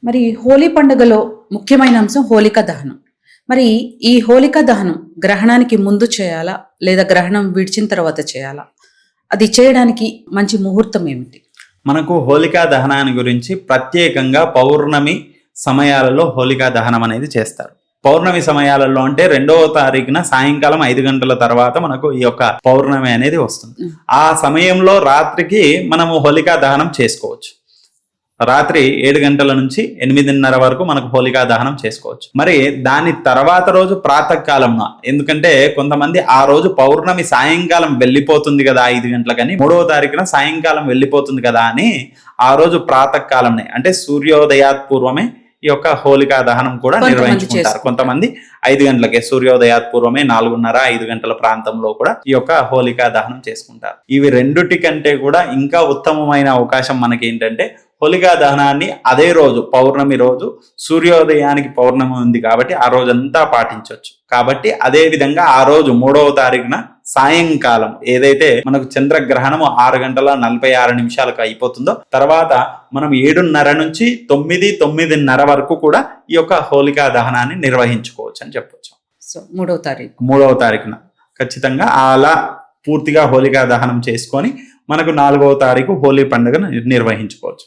మరి హోలీ పండుగలో ముఖ్యమైన అంశం హోలికా దహనం. మరి ఈ హోలికా దహనం గ్రహణానికి ముందు చేయాలా? లేదా గ్రహణం విడిచిన తర్వాత చేయాలా? అది చేయడానికి మంచి ముహూర్తం ఏమిటి? మనకు హోలికా దహనాన్ని గురించి ప్రత్యేకంగా పౌర్ణమి సమయాలలో హోలికా దహనం అనేది చేస్తారు. పౌర్ణమి సమయాలలో అంటే 2వ తారీఖున సాయంకాలం 5 గంటల తర్వాత మనకు ఈ యొక్క పౌర్ణమి అనేది వస్తుంది. ఆ సమయంలో రాత్రికి మనము హోలికా దహనం చేసుకోవచ్చు. రాత్రి 7 గంటల నుంచి 8:30 వరకు మనకు హోలికా దహనం చేసుకోవచ్చు. మరి దాని తర్వాత రోజు ప్రాతకాలంన, ఎందుకంటే కొంతమంది ఆ రోజు పౌర్ణమి సాయంకాలం వెళ్ళిపోతుంది కదా 5 గంటలకని, 3వ తారీఖున సాయంకాలం వెళ్ళిపోతుంది కదా అని ఆ రోజు ప్రాతకాలంనే అంటే సూర్యోదయాత్ పూర్వమే ఈ యొక్క హోలికా దహనం కూడా నిర్వహించుకుంటారు. కొంతమంది 5 గంటలకే, సూర్యోదయాత్ పూర్వమే 4:30-5 గంటల ప్రాంతంలో కూడా ఈ యొక్క హోలికా దహనం చేసుకుంటారు. ఇవి రెండుటి కంటే కూడా ఇంకా ఉత్తమమైన అవకాశం మనకి ఏంటంటే హోలికా దహనాన్ని అదే రోజు పౌర్ణమి రోజు సూర్యోదయానికి పౌర్ణమి ఉంది కాబట్టి ఆ రోజంతా పాటించవచ్చు. కాబట్టి అదే విధంగా ఆ రోజు 3వ తారీఖున సాయంకాలం ఏదైతే మనకు చంద్రగ్రహణము 6:46 అయిపోతుందో తర్వాత మనం 7:30 నుంచి 9-9:30 వరకు కూడా ఈ యొక్క హోలికా దహనాన్ని నిర్వహించుకోవచ్చు అని చెప్పొచ్చు. సో 3వ తారీఖున ఖచ్చితంగా అలా పూర్తిగా హోలికా దహనం చేసుకొని మనకు 4వ తారీఖు హోలీ పండుగను నిర్వహించుకోవచ్చు.